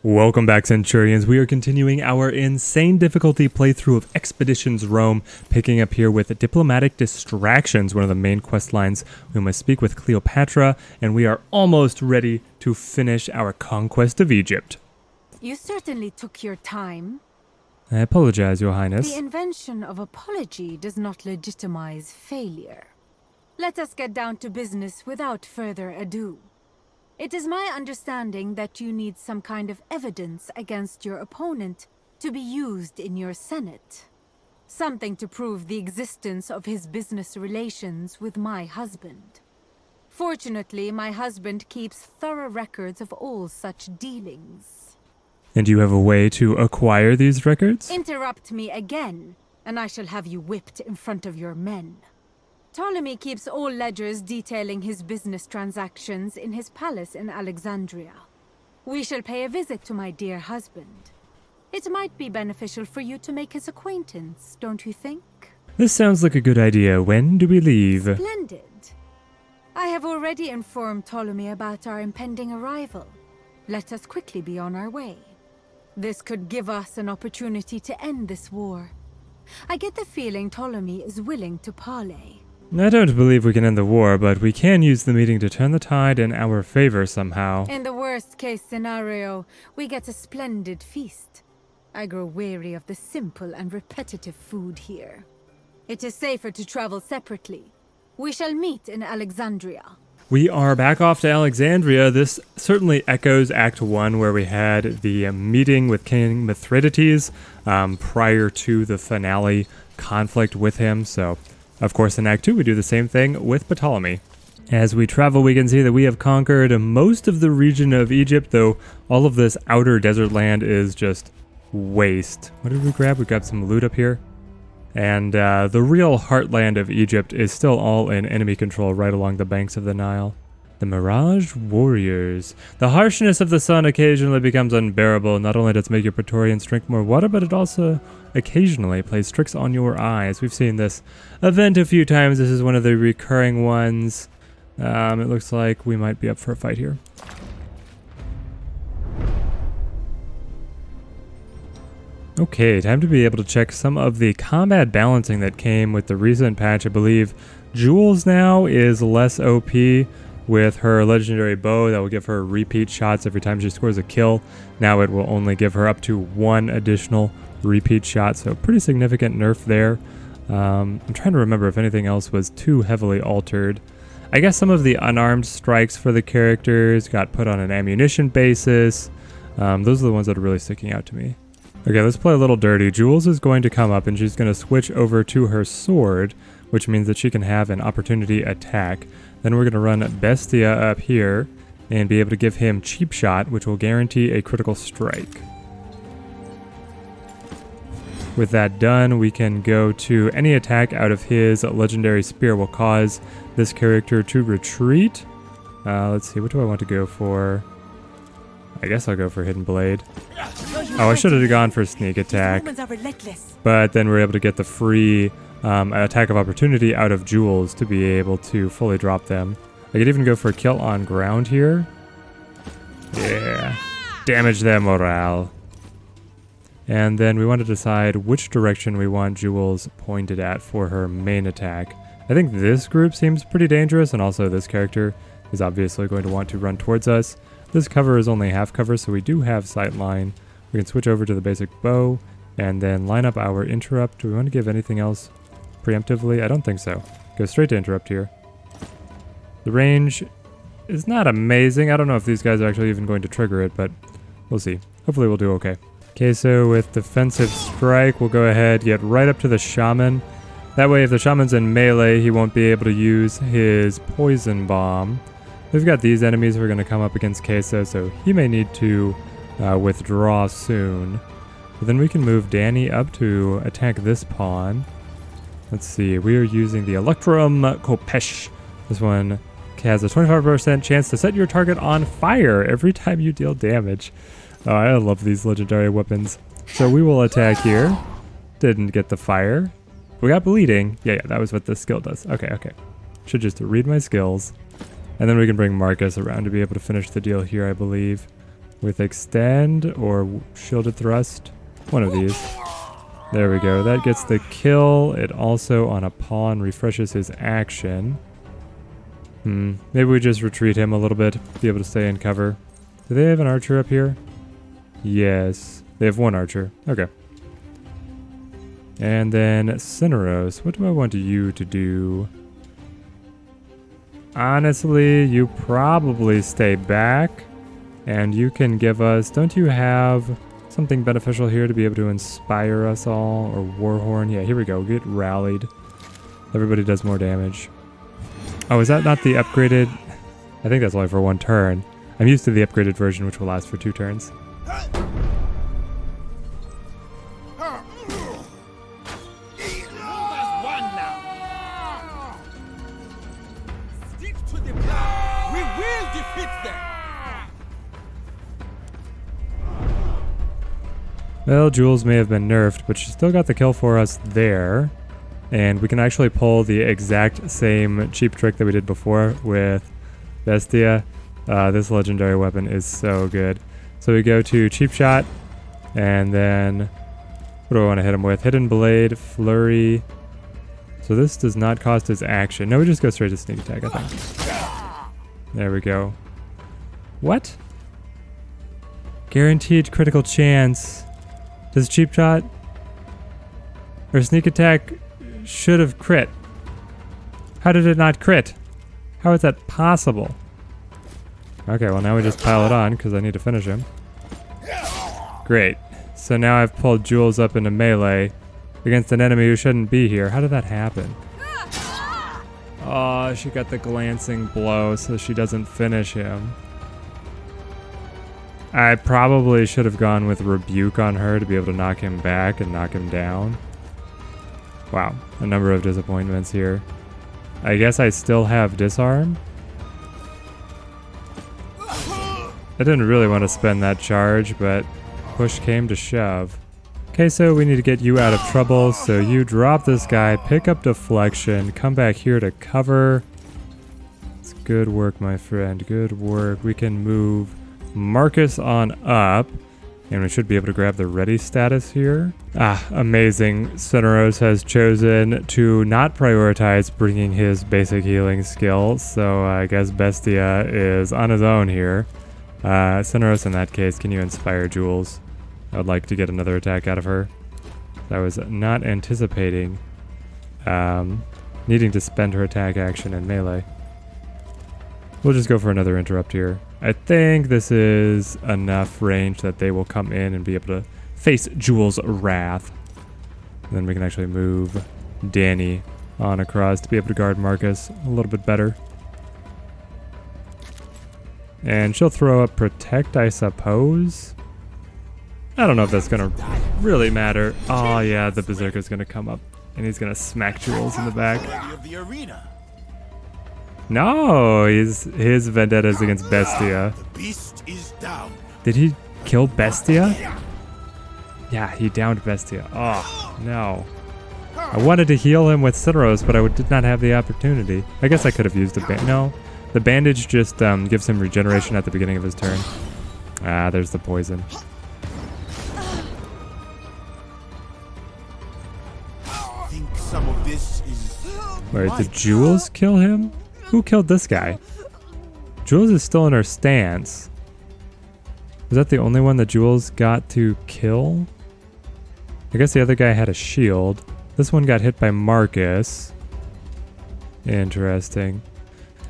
Welcome back, Centurions. We are continuing our insane difficulty playthrough of Expeditions Rome, picking up here with Diplomatic Distractions, one of the main quest lines. We must speak with Cleopatra, and we are almost ready to finish our conquest of Egypt. You certainly took your time. I apologize, Your Highness. The invention of apology does not legitimize failure. Let us get down to business without further ado. It is my understanding that you need some kind of evidence against your opponent to be used in your Senate. Something to prove the existence of his business relations with my husband. Fortunately, my husband keeps thorough records of all such dealings. And do you have a way to acquire these records? Interrupt me again, and I shall have you whipped in front of your men. Ptolemy keeps all ledgers detailing his business transactions in his palace in Alexandria. We shall pay a visit to my dear husband. It might be beneficial for you to make his acquaintance, don't you think? This sounds like a good idea. When do we leave? Splendid. I have already informed Ptolemy about our impending arrival. Let us quickly be on our way. This could give us an opportunity to end this war. I get the feeling Ptolemy is willing to parley. I don't believe we can end the war, but we can use the meeting to turn the tide in our favor somehow. In the worst-case scenario, we get a splendid feast. I grow weary of the simple and repetitive food here. It is safer to travel separately. We shall meet in Alexandria. We are back off to Alexandria. This certainly echoes Act 1, where we had the meeting with King Mithridates prior to the finale conflict with him. So, of course, in Act 2, we do the same thing with Ptolemy. As we travel, we can see that we have conquered most of the region of Egypt, though all of this outer desert land is just waste. What did we grab? We grabbed some loot up here. And the real heartland of Egypt is still all in enemy control right along the banks of the Nile. The Mirage Warriors. The harshness of the sun occasionally becomes unbearable. Not only does it make your Praetorians drink more water, but it also occasionally plays tricks on your eyes. We've seen this event a few times. This is one of the recurring ones. It looks like we might be up for a fight here. Okay, time to be able to check some of the combat balancing that came with the recent patch. I believe Jules now is less OP with her legendary bow that will give her repeat shots every time she scores a kill. Now it will only give her up to one additional repeat shot, so pretty significant nerf there. I'm trying to remember if anything else was too heavily altered. I guess some of the unarmed strikes for the characters got put on an ammunition basis. Those are the ones that are really sticking out to me. Okay, let's play a little dirty. Jules is going to come up and she's going to switch over to her sword, which means that she can have an opportunity attack. Then we're going to run Bestia up here and be able to give him Cheap Shot, which will guarantee a critical strike. With that done, we can go to any attack out of his legendary spear will cause this character to retreat. Let's see, what do I want to go for? I guess I'll go for Hidden Blade. Oh, I should have gone for Sneak Attack. But then we're able to get the free attack of opportunity out of Jules to be able to fully drop them. I could even go for a kill on ground here. Yeah. Damage their morale. And then we want to decide which direction we want Jules pointed at for her main attack. I think this group seems pretty dangerous, and also this character is obviously going to want to run towards us. This cover is only half cover, so we do have sight line. We can switch over to the basic bow and then line up our interrupt. Do we want to give anything else preemptively? I don't think so. Go straight to interrupt here. The range is not amazing. I don't know if these guys are actually even going to trigger it, but we'll see. Hopefully we'll do okay. Okay, so with defensive strike, we'll go ahead, get right up to the shaman. That way, if the shaman's in melee, he won't be able to use his poison bomb. We've got these enemies who are going to come up against Queso, so he may need to withdraw soon. But then we can move Danny up to attack this pawn. Let's see, we are using the Electrum Kopesh. This one has a 25% chance to set your target on fire every time you deal damage. Oh, I love these legendary weapons. So we will attack here. Didn't get the fire. We got bleeding. Yeah, that was what this skill does. Okay. Should just read my skills. And then we can bring Marcus around to be able to finish the deal here, I believe. with extend or shielded thrust. One of these. There we go. That gets the kill. It also, on a pawn, refreshes his action. Maybe we just retreat him a little bit, be able to stay in cover. Do they have an archer up here? Yes. They have one archer. Okay. And then Cineros. What do I want you to do? Honestly, you probably stay back. And you can give us... Don't you have something beneficial here to be able to inspire us all? Or Warhorn? Yeah, here we go. Get rallied. Everybody does more damage. Oh, is that not the upgraded? I think that's only for 1 turn. I'm used to the upgraded version, which will last for 2 turns. Stick to the plan. We will defeat them. Well, Jules may have been nerfed, but she still got the kill for us there. And we can actually pull the exact same cheap trick that we did before with Bestia. This legendary weapon is so good. So we go to Cheap Shot, and then what do I want to hit him with? Hidden Blade, Flurry. So this does not cost his action. No, we just go straight to Sneak Attack, I think. There we go. What? Guaranteed critical chance. Does Cheap Shot or Sneak Attack should have crit? How did it not crit? How is that possible? Okay, well now we just pile it on because I need to finish him. Great. So now I've pulled Jules up into melee against an enemy who shouldn't be here. How did that happen? Oh, she got the glancing blow so she doesn't finish him. I probably should have gone with Rebuke on her to be able to knock him back and knock him down. Wow, a number of disappointments here. I guess I still have Disarm. I didn't really want to spend that charge, but push came to shove. Okay, so we need to get you out of trouble, so you drop this guy, pick up Deflection, come back here to cover. It's good work, my friend, good work. We can move Marcus on up, and we should be able to grab the ready status here. Ah, amazing. Cineros has chosen to not prioritize bringing his basic healing skill, so I guess Bestia is on his own here. Cineros, in that case, can you inspire Jules? I would like to get another attack out of her. I was not anticipating needing to spend her attack action in melee. We'll just go for another interrupt here. I think this is enough range that they will come in and be able to face Jules' wrath. And then we can actually move Danny on across to be able to guard Marcus a little bit better. And she'll throw up Protect, I suppose. I don't know if that's gonna really matter. Oh yeah, the Berserker's gonna come up and he's gonna smack Jules in the back. No, his vendetta is against Bestia. Did he kill Bestia? Yeah, he downed Bestia. Oh, no. I wanted to heal him with Cineros, but I did not have the opportunity. I guess I could have used a bandage. No, the bandage just gives him regeneration at the beginning of his turn. Ah, there's the poison. Think some of this is... Wait, did Jules kill him? Who killed this guy? Jules is still in her stance. Was that the only one that Jules got to kill? I guess the other guy had a shield. This one got hit by Marcus. Interesting.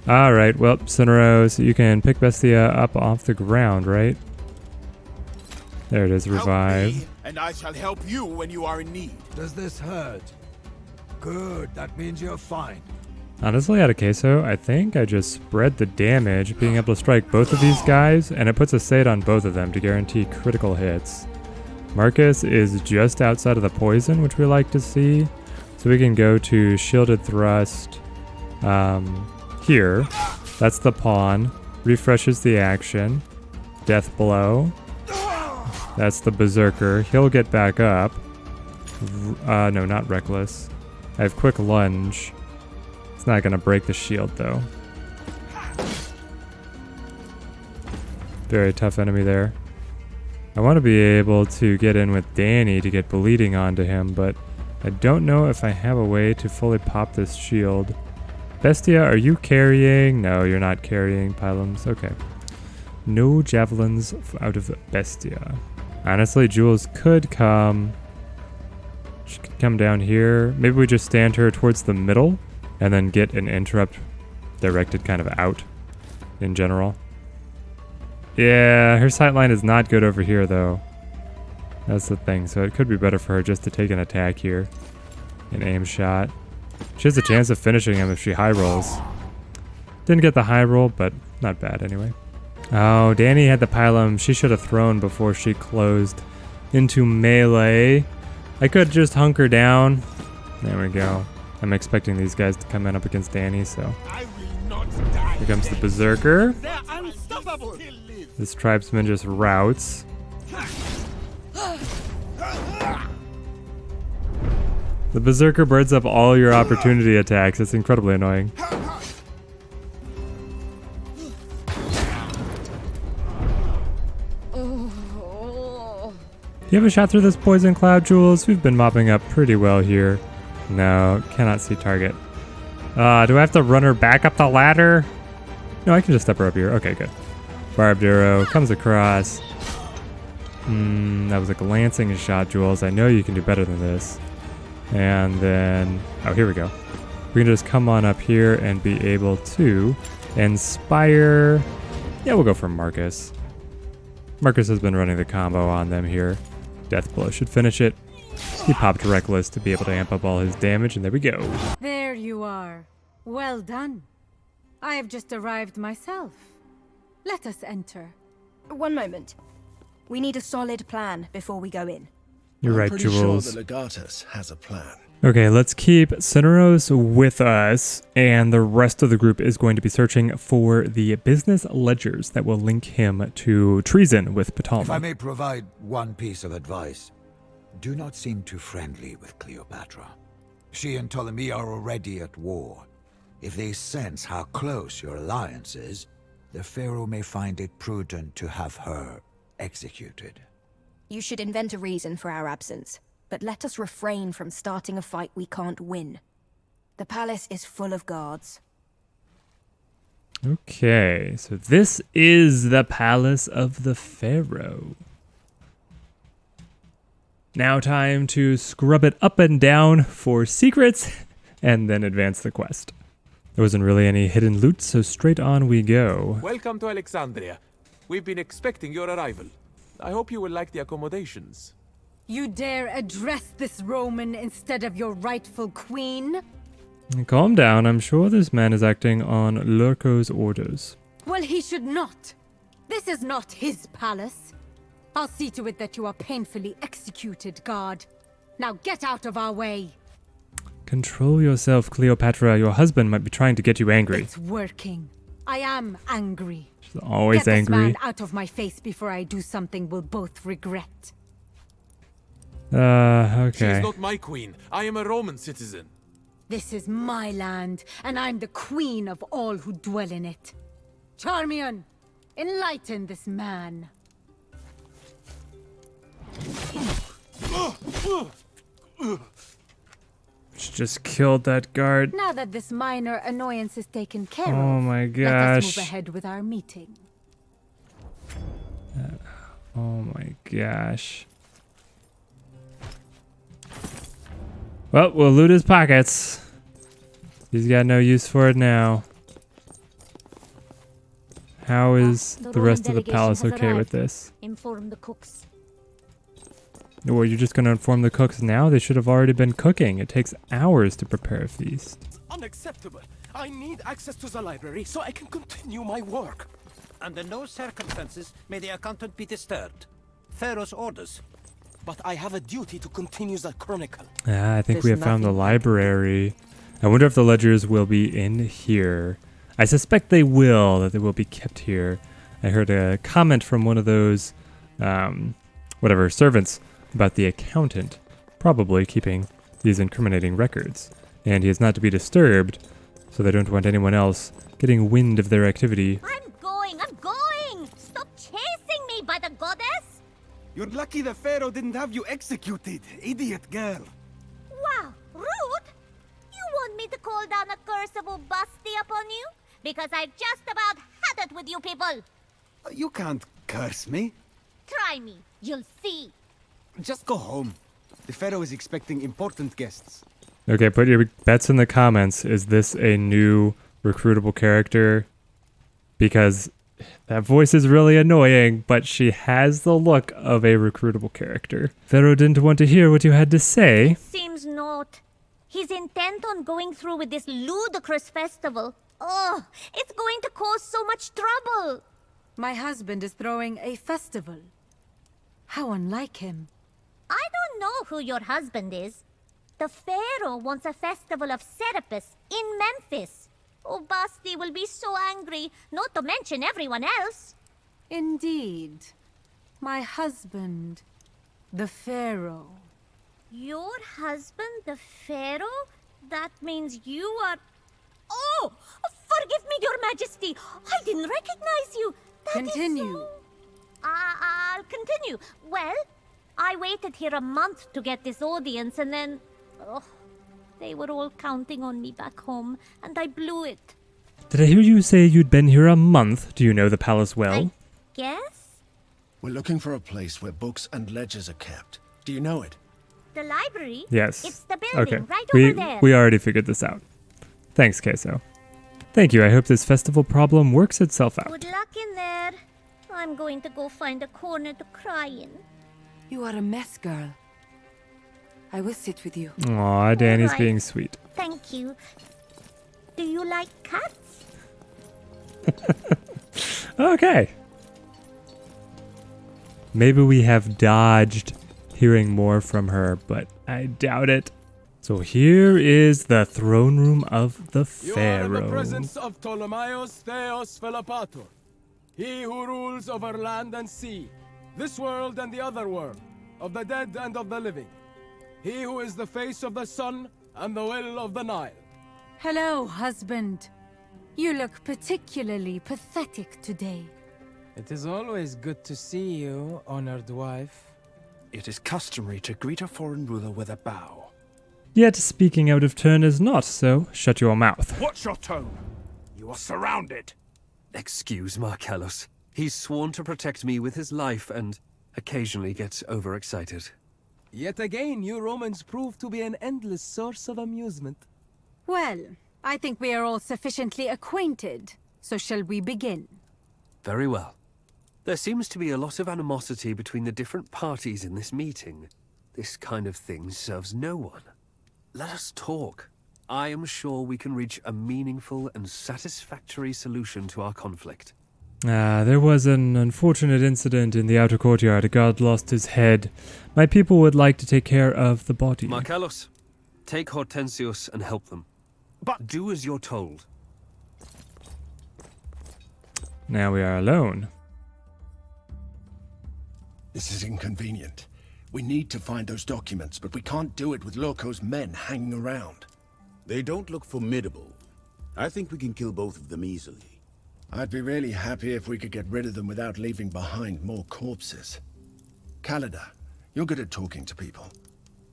Alright, well, Cineros, you can pick Bestia up off the ground, right? There it is, revive. Help me, and I shall help you when you are in need. Does this hurt? Good, that means you're fine. Honestly, out of queso, I think I just spread the damage, being able to strike both of these guys, and it puts a save on both of them to guarantee critical hits. Marcus is just outside of the poison, which we like to see. So we can go to Shielded Thrust here. That's the pawn. Refreshes the action. Death Blow. That's the Berserker. He'll get back up. No, not Reckless. I have Quick Lunge. It's not going to break the shield, though. Very tough enemy there. I want to be able to get in with Danny to get bleeding onto him, but I don't know if I have a way to fully pop this shield. Bestia, are you carrying? No, you're not carrying pylums. Okay. No javelins out of Bestia. Honestly, Jules could come. She could come down here. Maybe we just stand her towards the middle and then get an interrupt directed kind of out in general. Yeah, her sightline is not good over here though. That's the thing. So it could be better for her just to take an attack here. An aim shot. She has a chance of finishing him if she high rolls. Didn't get the high roll, but not bad anyway. Oh, Danny had the pylum. She should have thrown before she closed into melee. I could just hunker down. There we go. I'm expecting these guys to come in up against Danny, so. I will not die. Here comes the Berserker. They're unstoppable. This tribesman just routs. The Berserker birds up all your opportunity attacks. It's incredibly annoying. You have a shot through this poison cloud, Jules? We've been mopping up pretty well here. No, cannot see target. Do I have to run her back up the ladder? No, I can just step her up here. Okay, good. Barbed arrow comes across. That was a glancing shot, Jules. I know you can do better than this. And then, oh, here we go. We can just come on up here and be able to inspire. Yeah, we'll go for Marcus. Marcus has been running the combo on them here. Death blow should finish it. He popped Reckless to be able to amp up all his damage, and there we go. There you are. Well done. I have just arrived myself. Let us enter. One moment. We need a solid plan before we go in. You're right, pretty Jules. sure the Legatus has a plan. Okay, let's keep Cineros with us, and the rest of the group is going to be searching for the business ledgers that will link him to treason with If I Ptolemy. may provide one piece of advice, do not seem too friendly with Cleopatra. She and Ptolemy are already at war. If they sense how close your alliance is, the Pharaoh may find it prudent to have her executed. You should invent a reason for our absence, but let us refrain from starting a fight we can't win. The palace is full of guards. Okay, so this is the palace of the Pharaoh. Now time to scrub it up and down for secrets and then advance the quest. There wasn't really any hidden loot, so straight on we go. Welcome to Alexandria. We've been expecting your arrival. I hope you will like the accommodations. You dare address this Roman instead of your rightful queen? Calm down, I'm sure this man is acting on Lurko's orders. Well, he should not. This is not his palace. I'll see to it that you are painfully executed, guard. Now get out of our way. Control yourself, Cleopatra. Your husband might be trying to get you angry. It's working. I am angry. She's always Get angry. this man out of my face before I do something we'll both regret. Okay. She is not my queen. I am a Roman citizen. This is my land, and I'm the queen of all who dwell in it. Charmian, enlighten this man. She just killed that guard. Now that this minor annoyance is taken care Oh of, my let us move gosh. ahead with our meeting. Oh my gosh. Well, we'll loot his pockets. He's got no use for it now. How is the rest of the palace okay with this? Inform the cooks. Or you're just going to inform the cooks now? They should have already been cooking. It takes hours to prepare a feast. Unacceptable. I need access to the library so I can continue my work. Under no circumstances may the accountant be disturbed. Pharaoh's orders. But I have a duty to continue the chronicle. Ah, I think we There's have found the nothing library. I wonder if the ledgers will be in here. I suspect they will, that they will be kept here. I heard a comment from one of those, servants about the accountant probably keeping these incriminating records. And he is not to be disturbed, so they don't want anyone else getting wind of their activity. I'm going! Stop chasing me by the goddess! You're lucky the Pharaoh didn't have you executed, idiot girl. Wow, rude! You want me to call down a curse of Ubasti upon you? Because I just about had it with you people! You can't curse me. Try me, you'll see. Just go home. The Pharaoh is expecting important guests. Okay, put your bets in the comments. Is this a new recruitable character? Because that voice is really annoying, but she has the look of a recruitable character. Pharaoh didn't want to hear what you had to say. Seems not. He's intent on going through with this ludicrous festival. Oh, it's going to cause so much trouble. My husband is throwing a festival. How unlike him. I don't know who your husband is. The Pharaoh wants a festival of Serapis in Memphis. Ubasti will be so angry, not to mention everyone else. Indeed. My husband, the Pharaoh. Your husband, the Pharaoh? That means you are... Oh! Forgive me, your majesty! I didn't recognize you! That is Continue. so... I'll continue. Well, I waited here a month to get this audience and then... Oh, they were all counting on me back home, and I blew it. Did I hear you say you'd been here a month? Do you know the palace well? I guess? We're looking for a place where books and ledgers are kept. Do you know it? The library? Yes. It's the building Okay. right we, over there. We already figured this out. Thanks, Queso. Thank you. I hope this festival problem works itself out. Good luck in there. I'm going to go find a corner to cry in. You are a mess, girl. I will sit with you. Aw, Danny's Alright. being sweet. Thank you. Do you like cats? Okay. Maybe we have dodged hearing more from her, but I doubt it. So here is the throne room of the You are in the Pharaoh. presence of Ptolemaios Theos Philopator, he who rules over land and sea, this world and the other world, of the dead and of the living. He who is the face of the sun and the will of the Nile. Hello, husband. You look particularly pathetic today. It is always good to see you, honored wife. It is customary to greet a foreign ruler with a bow. Yet speaking out of turn is not, so shut your mouth. What's your tone? You are surrounded. Excuse Marcellus. He's sworn to protect me with his life and occasionally gets overexcited. Yet again, you Romans prove to be an endless source of amusement. Well, I think we are all sufficiently acquainted. So shall we begin? Very well. There seems to be a lot of animosity between the different parties in this meeting. This kind of thing serves no one. Let us talk. I am sure we can reach a meaningful and satisfactory solution to our conflict. There was an unfortunate incident in the outer courtyard. A guard lost his head. My people would like to take care of the body. Marcellus, take Hortensius and help them. But do as you're told. Now we are alone. This is inconvenient. We need to find those documents, but we can't do it with Loco's men hanging around. They don't look formidable. I think we can kill both of them easily. I'd be really happy if we could get rid of them without leaving behind more corpses. Calida, you're good at talking to people.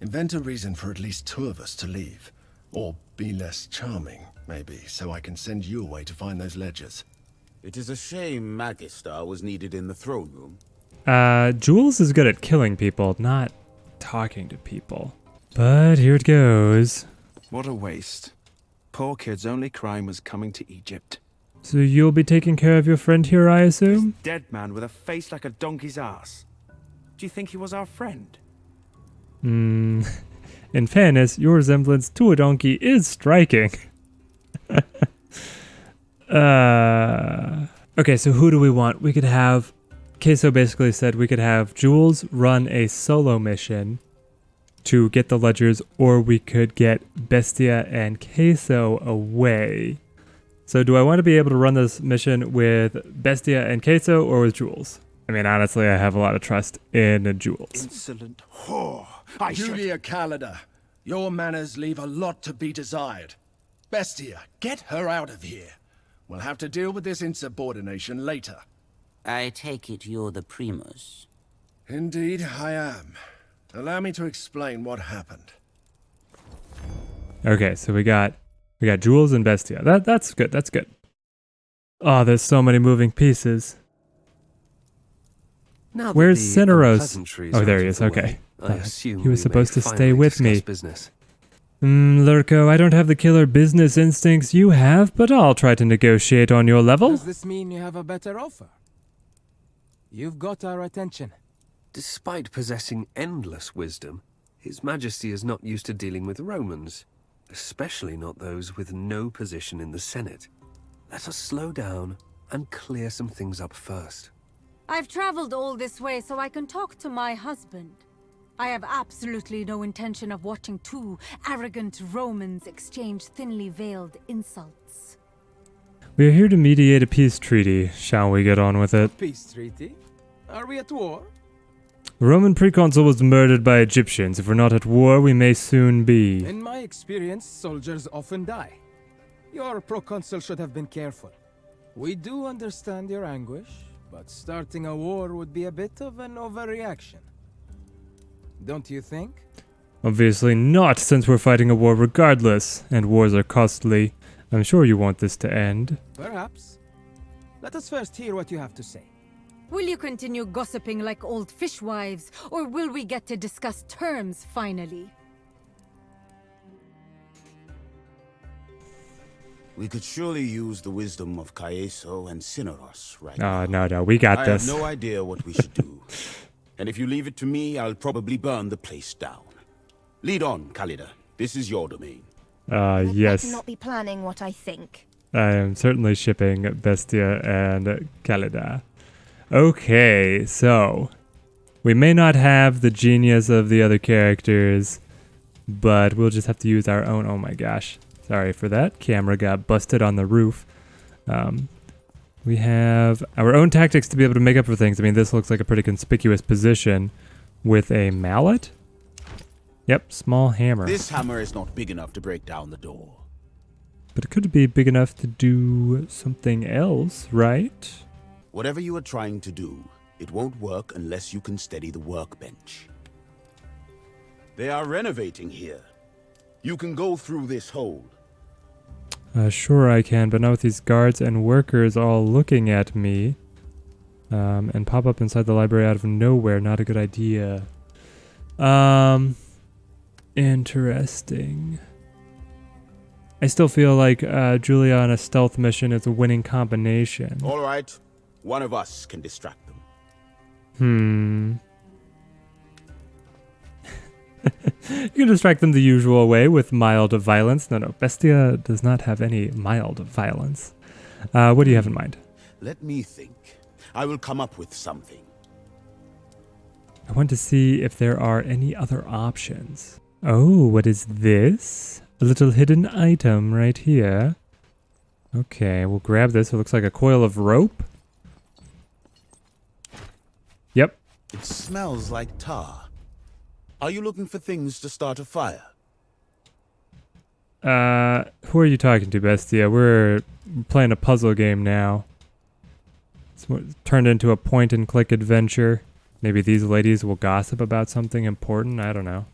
Invent a reason for at least two of us to leave. Or be less charming, maybe, so I can send you away to find those ledgers. It is a shame Magistar was needed in the throne room. Jules is good at killing people, not talking to people. But here it goes. What a waste. Poor kid's only crime was coming to Egypt. So you'll be taking care of your friend here, I assume? Dead man with a face like a donkey's ass. Do you think he was our friend? In fairness, your resemblance to a donkey is striking. Okay, so who do we want? We could have... Queso basically said we could have Jules run a solo mission to get the ledgers, or we could get Bestia and Queso away. So do I want to be able to run this mission with Bestia and Queso or with Jules? I mean, honestly, I have a lot of trust in Jules. Insolent whore! Julia Calida, your manners leave a lot to be desired. Bestia, get her out of here. We'll have to deal with this insubordination later. I take it you're the Primus. Indeed, I am. Allow me to explain what happened. Okay, so we got Jules and Bestia. That's good. That's good. Oh, there's so many moving pieces. Now that Where's the Cineros? unpleasantries Oh, are there out he of is. the Okay. way, I assume He was we supposed may to stay finally with me. discuss business. Lurko, I don't have the killer business instincts you have, but I'll try to negotiate on your level. Does this mean you have a better offer? You've got our attention. Despite possessing endless wisdom, His Majesty is not used to dealing with Romans, especially not those with no position in the Senate. Let us slow down and clear some things up first. I've traveled all this way so I can talk to my husband. I have absolutely no intention of watching two arrogant Romans exchange thinly veiled insults. We are here to mediate a peace treaty. Shall we get on with it? Peace treaty? Are we at war? The Roman proconsul was murdered by Egyptians. If we're not at war, we may soon be. In my experience, soldiers often die. Your proconsul should have been careful. We do understand your anguish, but starting a war would be a bit of an overreaction. Don't you think? Obviously not, since we're fighting a war regardless, and wars are costly. I'm sure you want this to end. Perhaps. Let us first hear what you have to say. Will you continue gossiping like old fishwives, or will we get to discuss terms finally? We could surely use the wisdom of Caeso and Cineros right now. No, we got I this. have no idea what we should do. And if you leave it to me, I'll probably burn the place down. Lead on, Khalida. This is your domain. Yes. I cannot be planning what I think. I am certainly shipping Bestia and Khalida. Okay, so we may not have the genius of the other characters, but we'll just have to use our own. Oh my gosh. Sorry for that. Camera got busted on the roof. We have our own tactics to be able to make up for things. I mean, this looks like a pretty conspicuous position with a mallet. Yep, small hammer. This hammer is not big enough to break down the door. But it could be big enough to do something else, right? Whatever you are trying to do, it won't work unless you can steady the workbench. They are renovating here. You can go through this hole. Sure I can, but not with these guards and workers all looking at me. And pop up inside the library out of nowhere. Not a good idea. Interesting. I still feel like Julia on a stealth mission is a winning combination. All right. One of us can distract them. You can distract them the usual way with mild violence. No, Bestia does not have any mild violence. What do you have in mind? Let me think. I will come up with something. I want to see if there are any other options. Oh, what is this? A little hidden item right here. Okay, we'll grab this. It looks like a coil of rope. Yep. It smells like tar. Are you looking for things to start a fire? Who are you talking to, Bestia? We're playing a puzzle game now. It's turned into a point-and-click adventure. Maybe these ladies will gossip about something important. I don't know.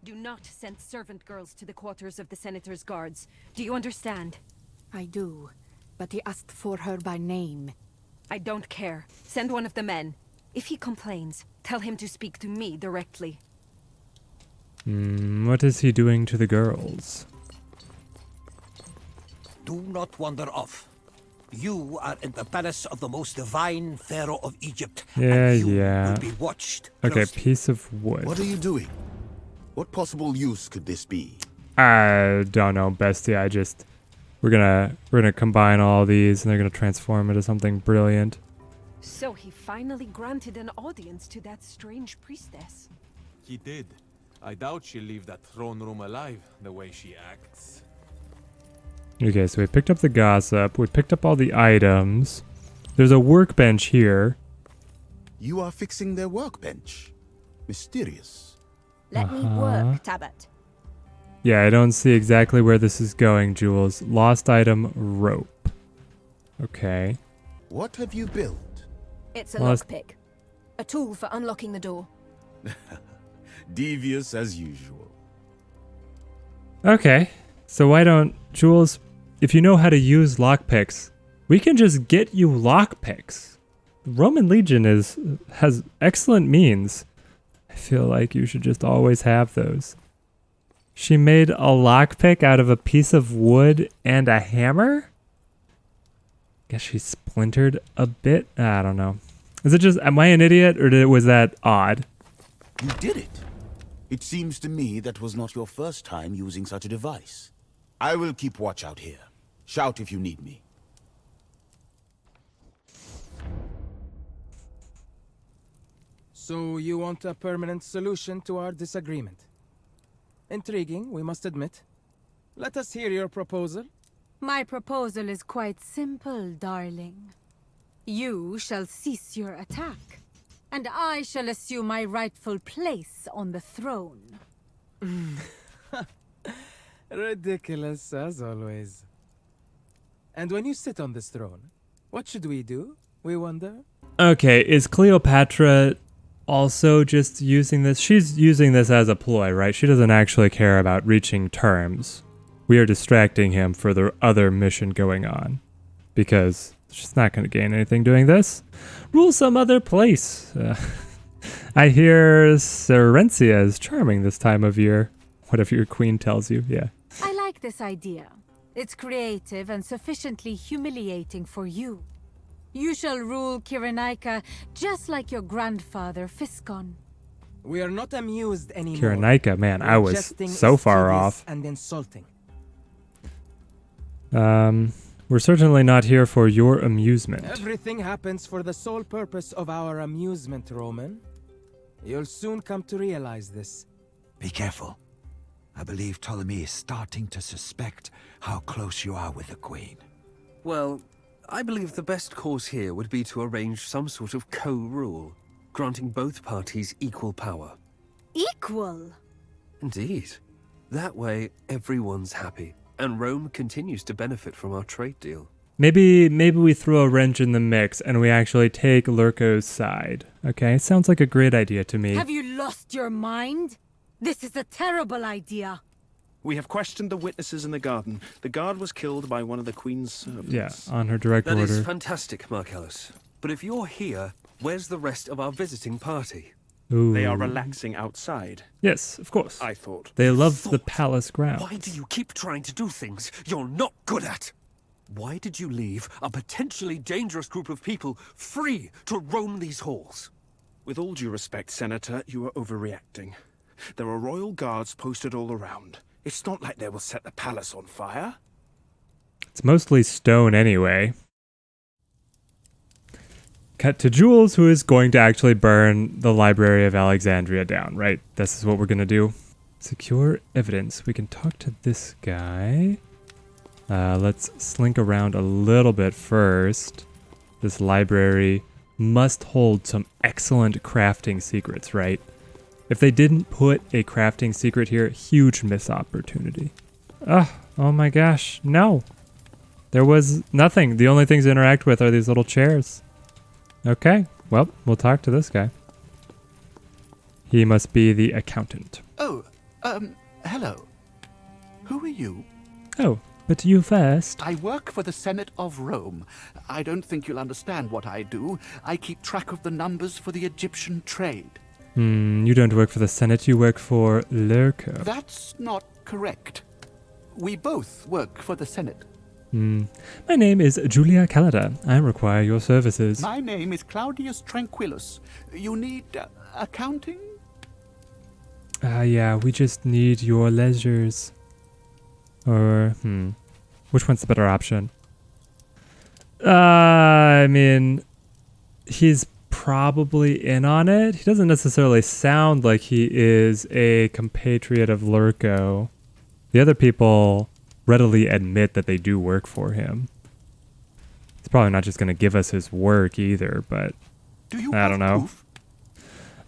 Do not send servant girls to the quarters of the Senator's guards. Do you understand? I do, but he asked for her by name. I don't care. Send one of the men. If he complains, tell him to speak to me directly. What is he doing to the girls? Do not wander off. You are in the palace of the most divine Pharaoh of Egypt. Yeah, and you yeah. will be watched Okay, closely. piece of wood. What are you doing? What possible use could this be? I don't know, Bestia. We're gonna combine all these and they're gonna transform into something brilliant. So he finally granted an audience to that strange priestess. He did. I doubt she'll leave that throne room alive, the way she acts. Okay, so we picked up the gossip. We picked up all the items. There's a workbench here. You are fixing their workbench. Mysterious. Let me work, Tabbat. Yeah, I don't see exactly where this is going, Jules. Lost item, rope. Okay. What have you built? It's a Lost- lockpick. A tool for unlocking the door. Devious as usual. Okay, so why don't, Jules, if you know how to use lockpicks, we can just get you lockpicks. The Roman Legion has excellent means. I feel like you should just always have those. She made a lockpick out of a piece of wood and a hammer? Guess she splintered a bit? I don't know. Is it just, am I an idiot, or was that odd? You did it. It seems to me that was not your first time using such a device. I will keep watch out here. Shout if you need me. So you want a permanent solution to our disagreement? Intriguing, we must admit. Let us hear your proposal. My proposal is quite simple, darling. You shall cease your attack, and I shall assume my rightful place on the throne. Ridiculous, as always. And when you sit on this throne, what should we do, we wonder? Okay, is Cleopatra also just using this? She's using this as a ploy, right? She doesn't actually care about reaching terms. We are distracting him for the other mission going on, because she's not going to gain anything doing this. Rule some other place. I hear Serencia is charming this time of year. Whatever your queen tells you, yeah. I like this idea. It's creative and sufficiently humiliating for you. You shall rule Cyrenaica just like your grandfather, Physcon. We are not amused anymore. Cyrenaica, man, I was so far off. And insulting. We're certainly not here for your amusement. Everything happens for the sole purpose of our amusement, Roman. You'll soon come to realize this. Be careful. I believe Ptolemy is starting to suspect how close you are with the Queen. Well, I believe the best course here would be to arrange some sort of co-rule, granting both parties equal power. Equal? Indeed. That way, everyone's happy, and Rome continues to benefit from our trade deal. Maybe we throw a wrench in the mix and we actually take Lurko's side. Okay, sounds like a great idea to me. Have you lost your mind? This is a terrible idea. We have questioned the witnesses in the garden. The guard was killed by one of the Queen's servants. Yeah, on her direct order. That is fantastic, Marcellus. But if you're here, where's the rest of our visiting party? Ooh. They are relaxing outside. Yes, of course. I thought. They love the palace grounds. Why do you keep trying to do things you're not good at? Why did you leave a potentially dangerous group of people free to roam these halls? With all due respect, Senator, you are overreacting. There are royal guards posted all around. It's not like they will set the palace on fire. It's mostly stone anyway. Cut to Jules, who is going to actually burn the Library of Alexandria down, right? This is what we're going to do. Secure evidence. We can talk to this guy. Let's slink around a little bit first. This library must hold some excellent crafting secrets, right? If they didn't put a crafting secret here, huge missed opportunity. Oh my gosh, no. There was nothing. The only things to interact with are these little chairs. Okay, well, we'll talk to this guy. He must be the accountant. Oh, hello. Who are you? Oh, but you first. I work for the Senate of Rome. I don't think you'll understand what I do. I keep track of the numbers for the Egyptian trade. You don't work for the Senate, you work for Lurko. That's not correct. We both work for the Senate. My name is Julia Calada. I require your services. My name is Claudius Tranquillus. You need accounting? Yeah, we just need your ledgers. Or, which one's the better option? I mean, he's probably in on it. He doesn't necessarily sound like he is a compatriot of Lurko. The other people readily admit that they do work for him. He's probably not just going to give us his work either, but I don't know.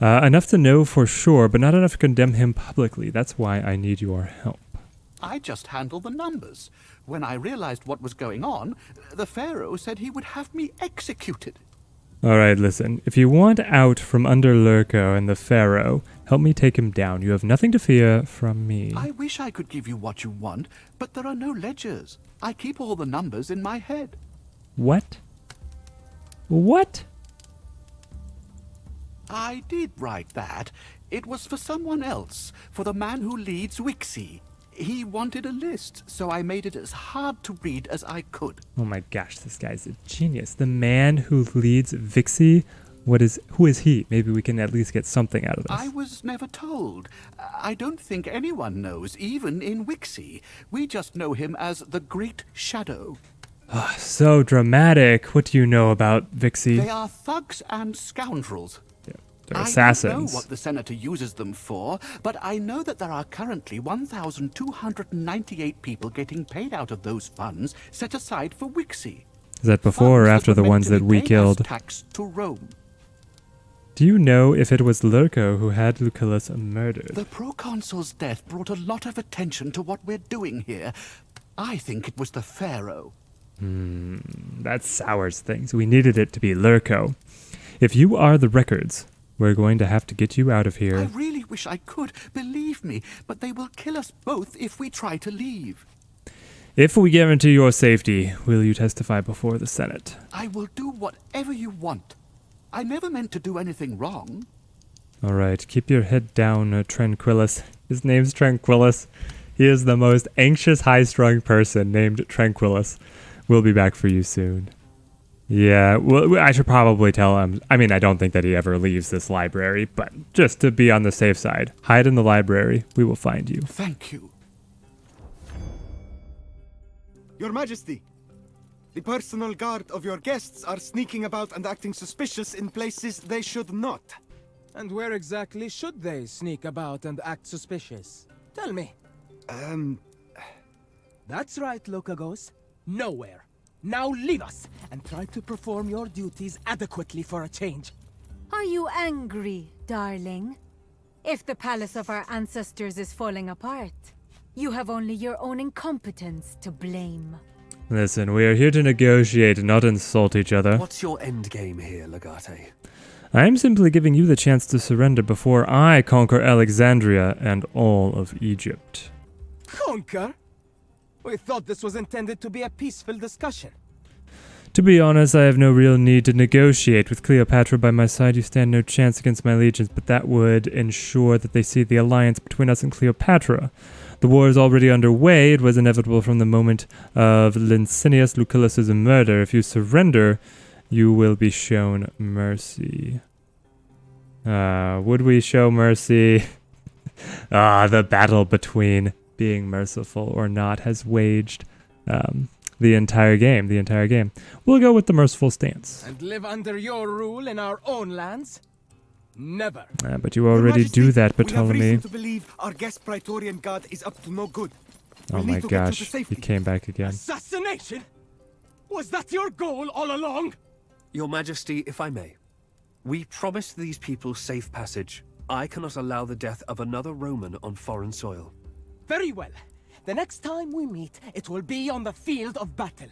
Enough to know for sure, but not enough to condemn him publicly. That's why I need your help. I just handle the numbers. When I realized what was going on, the Pharaoh said he would have me executed. Alright, listen. If you want out from under Lurko and the Pharaoh, help me take him down. You have nothing to fear from me. I wish I could give you what you want, but there are no ledgers. I keep all the numbers in my head. What? What? I did write that. It was for someone else, for the man who leads Wixie. He wanted a list, so I made it as hard to read as I could. Oh my gosh, this guy's a genius. The man who leads Vixie, who is he? Maybe we can at least get something out of this. I was never told. I don't think anyone knows, even in Wixie. We just know him as the Great Shadow. Oh, so dramatic. What do you know about Vixie? They are thugs and scoundrels. They're assassins. I don't know what the Senator uses them for, but I know that there are currently 1,298 people getting paid out of those funds set aside for Wixie. Is that before or after the ones that we killed? Tax to Rome. Do you know if it was Lurko who had Lucullus murdered? The proconsul's death brought a lot of attention to what we're doing here. I think it was the Pharaoh. That sours things. We needed it to be Lurko. If you are the records, we're going to have to get you out of here. I really wish I could, believe me, but they will kill us both if we try to leave. If we guarantee your safety, will you testify before the Senate? I will do whatever you want. I never meant to do anything wrong. All right, keep your head down, Tranquillus. His name's Tranquillus. He is the most anxious, high-strung person named Tranquillus. We'll be back for you soon. Yeah, well, I should probably tell him. I mean, I don't think that he ever leaves this library, but just to be on the safe side, hide in the library. We will find you. Thank you. Your Majesty, the personal guard of your guests are sneaking about and acting suspicious in places they should not. And where exactly should they sneak about and act suspicious? Tell me. That's right, Locagos. Nowhere. Now leave us, and try to perform your duties adequately for a change. Are you angry, darling? If the palace of our ancestors is falling apart, you have only your own incompetence to blame. Listen, we are here to negotiate and not insult each other. What's your end game here, Legate? I am simply giving you the chance to surrender before I conquer Alexandria and all of Egypt. Conquer? We thought this was intended to be a peaceful discussion. To be honest, I have no real need to negotiate. With Cleopatra by my side, you stand no chance against my legions, but that would ensure that they see the alliance between us and Cleopatra. The war is already underway. It was inevitable from the moment of Licinius Lucullus's murder. If you surrender, you will be shown mercy. Would we show mercy? The battle between being merciful or not has waged the entire game. We'll go with the merciful stance. And live under your rule in our own lands? Never. But you already do that, Ptolemy. We have reason to believe our guest Praetorian guard is up to no good. Oh my gosh, he came back again. Assassination? Was that your goal all along? Your Majesty, if I may, we promised these people safe passage. I cannot allow the death of another Roman on foreign soil. Very well. The next time we meet, it will be on the field of battle.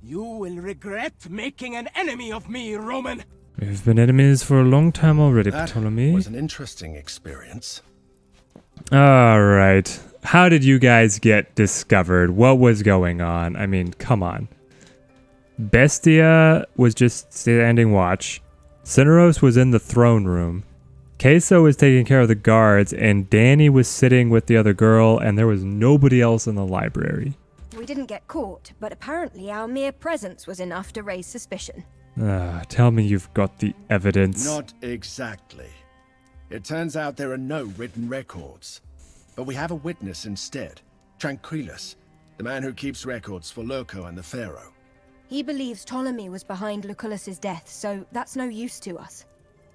You will regret making an enemy of me, Roman. We've been enemies for a long time already, Ptolemy. That was an interesting experience. Alright. How did you guys get discovered? What was going on? I mean, come on. Bestia was just standing watch. Cineros was in the throne room. Queso was taking care of the guards, and Danny was sitting with the other girl, and there was nobody else in the library. We didn't get caught, but apparently our mere presence was enough to raise suspicion. Tell me you've got the evidence. Not exactly. It turns out there are no written records. But we have a witness instead. Tranquillus, the man who keeps records for Lurko and the Pharaoh. He believes Ptolemy was behind Lucullus's death, so that's no use to us.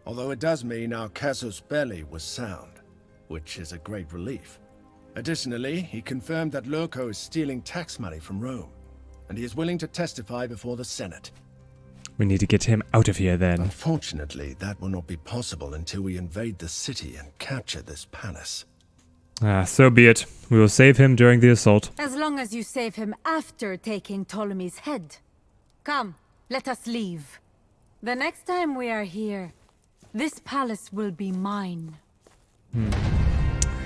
Although it does mean our casus belli was sound, which is a great relief. Additionally, he confirmed that Lurko is stealing tax money from Rome, and he is willing to testify before the Senate. We need to get him out of here then. Unfortunately, that will not be possible until we invade the city and capture this palace. So be it. We will save him during the assault. As long as you save him after taking Ptolemy's head. Come, let us leave. The next time we are here, this palace will be mine.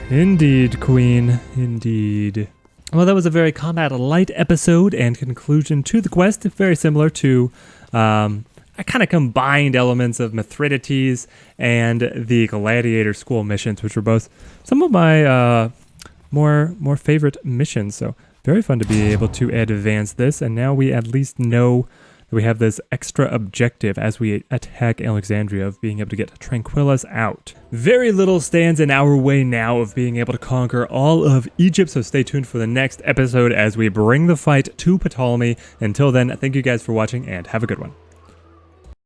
Indeed, Queen. Indeed. Well, that was a very combat-light episode and conclusion to the quest. Very similar to... I kind of combined elements of Mithridates and the Gladiator School missions, which were both some of my more favorite missions. So very fun to be able to advance this. And now we at least know that we have this extra objective as we attack Alexandria of being able to get Tranquillus out. Very little stands in our way now of being able to conquer all of Egypt, so stay tuned for the next episode as we bring the fight to Ptolemy. Until then, thank you guys for watching and have a good one.